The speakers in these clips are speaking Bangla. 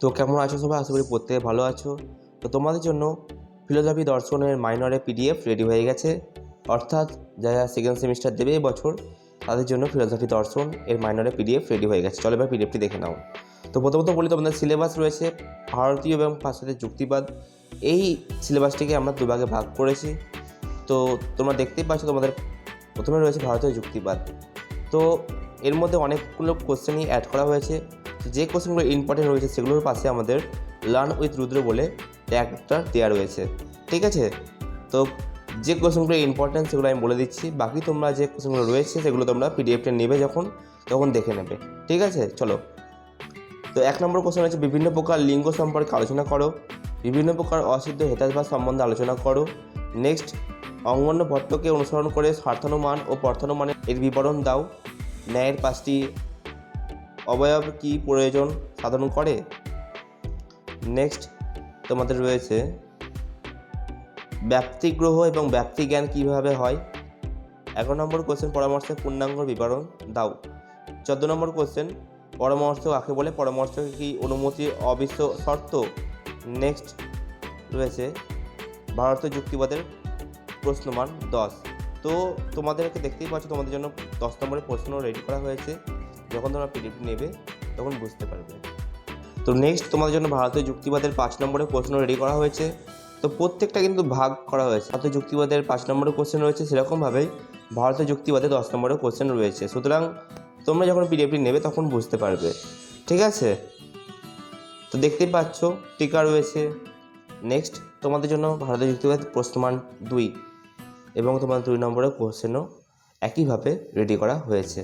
তো কেমন আছো সবাই? আশা করি প্রত্যেকে ভালো আছো। তো তোমাদের জন্য ফিলোসফি দর্শনের মাইনরের পিডিএফ রেডি হয়ে গেছে। অর্থাৎ যারা সেকেন্ড সেমিস্টার দেবে এবছর তাদের জন্য ফিলোসফি দর্শন এর মাইনরের পিডিএফ রেডি হয়ে গেছে। চলো এবার পিডিএফটি দেখে নাও। তো প্রথমত বলি, তোমাদের সিলেবাস রয়েছে ভারতীয় এবং পাশ্চাত্যের যুক্তিবাদ। এই সিলেবাসটিকে আমরা দুভাগে ভাগ করেছি। তো তোমরা দেখতেই পাচ্ছ, তোমাদের প্রথমে রয়েছে ভারতীয় যুক্তিবাদ। তো এর মধ্যে অনেকগুলো কোশ্চেনই অ্যাড করা হয়েছে। যে কোশ্চেনগুলো ইম্পর্টেন্ট রয়েছে সেগুলোর পাশে আমাদের লার্ন উইথ রুদ্র বলে ট্যাগটা দেওয়া রয়েছে। ঠিক আছে, তো যে কোশ্চেনগুলো ইম্পর্টেন্ট সেগুলো আমি বলে দিচ্ছি, বাকি তোমরা যে কোশ্চেনগুলো রয়েছে সেগুলো তোমরা পিডিএফটা নেবে তখন দেখে নেবে। ঠিক আছে, চলো। তো 1 নম্বর কোশ্চেন হচ্ছে, বিভিন্ন প্রকার লিঙ্গ সম্পর্কে আলোচনা করো। বিভিন্ন প্রকার অসিদ্ধ হেতাসভাস সম্বন্ধে আলোচনা করো। নেক্সট, অঙ্গন্য ভট্টকে অনুসরণ করে স্বার্থানুমান ও পর্থানুমানের এর বিবরণ দাও। ন্যায়ের 5টি অবয়ব কি প্রয়োজন সাধন করে। নেক্সট, তোমাদের রয়েছে ব্যাপ্তিগ্রহ এবং ব্যাপ্তিজ্ঞান কীভাবে হয়। 11 নম্বর কোশ্চেন, পরামর্শের পূর্ণাঙ্গ বিবরণ দাও। 14 নম্বর কোশ্চেন, পরামর্শ কাকে বলে, পরামর্শ কি অনুমতির অবিশ্ব শর্ত। নেক্সট রয়েছে ভারতীয় যুক্তিবাদের প্রশ্নমান 10। তো তোমাদেরকে দেখতেই পাচ্ছ, তোমাদের জন্য 10 নম্বরের প্রশ্ন রেডি করা হয়েছে। যখন তোমরা পিডিএফ নেবে তখন বুঝতে পারবে। তো নেক্সট, তোমাদের জন্য ভারতীয় যুক্তিবাদের 5 নম্বরের প্রশ্ন রেডি করা হয়েছে। তো প্রত্যেকটা কিন্তু ভাগ করা হয়েছে। ভারতীয় যুক্তিবাদের 5 নম্বরের কোশ্চেন রয়েছে, সেরকমভাবেই ভারতীয় যুক্তিবাদে 10 নম্বরের কোশ্চেন রয়েছে। সুতরাং তোমরা যখন পিডিএফটি নেবে তখন বুঝতে পারবে। ঠিক আছে, তো দেখতেই পাচ্ছ টিকা রয়েছে। নেক্সট, তোমাদের জন্য ভারতীয় যুক্তিবাদ প্রশ্নমান 2 এবং তোমাদের 2 নম্বরের কোশ্চেনও একইভাবে রেডি করা হয়েছে।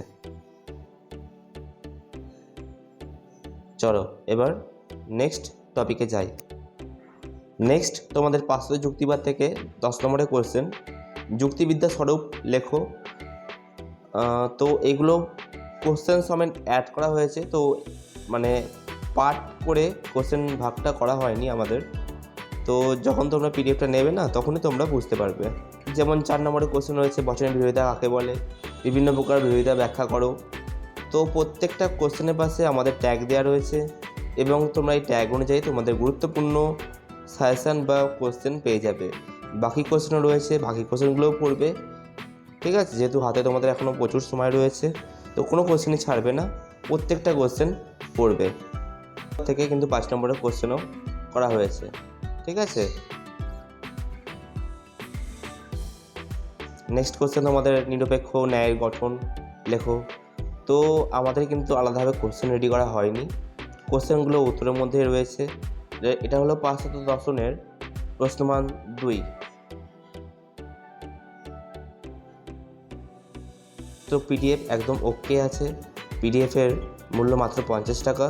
চলো এবার নেক্সট টপিকে যাই। নেক্সট, তোমাদের পাশ্চাত্য যুক্তিবাদ থেকে 10 নম্বরের কোশ্চেন, যুক্তিবিদ্যা স্বরূপ লেখো। তো এগুলো কোশ্চেন সমেত অ্যাড করা হয়েছে। তো মানে পার্ট করে কোশ্চেন ভাগটা করা হয়নি আমাদের। তো যখন তোমরা পিডিএফটা নেবে না তখনই তোমরা বুঝতে পারবে। যেমন 4 নম্বরের কোশ্চেন রয়েছে, বচনের বিরোধিতা কাকে বলে, বিভিন্ন প্রকার বিরোধিতা ব্যাখ্যা করো। তো প্রত্যেকটা কোশ্চেনের পাশে আমাদের ট্যাগ দেওয়া রয়েছে এবং তোমরা এই ট্যাগ অনুযায়ী তোমাদের গুরুত্বপূর্ণ সাজেশান বা কোশ্চেন পেয়ে যাবে। বাকি কোশ্চেনও রয়েছে, বাকি কোশ্চেনগুলোও পড়বে। ঠিক আছে, যেহেতু হাতে তোমাদের এখনও প্রচুর সময় রয়েছে, তো কোনো কোশ্চেনই ছাড়বে না, প্রত্যেকটা কোশ্চেন পড়বে। থেকে কিন্তু 5 নম্বরের কোশ্চেনও করা হয়েছে। ঠিক আছে, নেক্সট কোশ্চেন আমাদের নিরপেক্ষ ন্যায়ের গঠন লেখো। তো আমাদের কিন্তু আলাদাভাবে কোশ্চেন রেডি করা হয়নি, কোশ্চেনগুলো উত্তরের মধ্যে রয়েছে। এটা হলো পাশ্চাত্য দর্শনের প্রশ্নমান 2। তো পিডিএফ একদম ওকে আছে। পিডিএফের মূল্য মাত্র 50 টাকা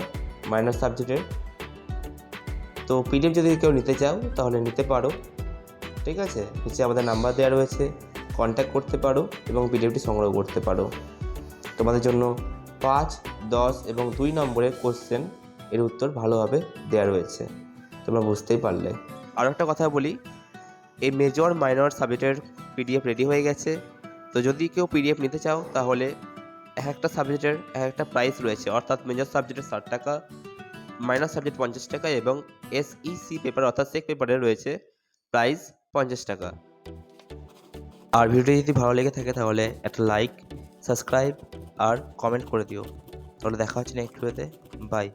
মাইনর সাবজেক্টের। তো পিডিএফ যদি কেউ নিতে চাও তাহলে নিতে পারো। ঠিক আছে, নিচে আমাদের নাম্বার দেওয়া রয়েছে, কন্ট্যাক্ট করতে পারো এবং পিডিএফটি সংগ্রহ করতে পারো। তোমাদের জন্য 5, 10 এবং 2 নম্বরের কোশ্চেন এর উত্তর ভালোভাবে দেওয়া রয়েছে, তোমরা বুঝতেই পারলে। আরও একটা কথা বলি, এই মেজর মাইনর সাবজেক্টের পিডিএফ রেডি হয়ে গেছে। তো যদি কেউ পিডিএফ নিতে চাও তাহলে এক একটা সাবজেক্টের এক একটা প্রাইস রয়েছে। অর্থাৎ মেজর সাবজেক্টের 60 টাকা, মাইনর সাবজেক্ট 50 টাকা এবং এসইসি পেপার অর্থাৎ সেক পেপারের রয়েছে প্রাইস 50 টাকা। আর ভিডিওটি যদি ভালো লেগে থাকে তাহলে একটা লাইক, সাবস্ক্রাইব আর কমেন্ট করে দিও। তাহলে দেখা হচ্ছে নেক্সট ভিডিওতে। বাই।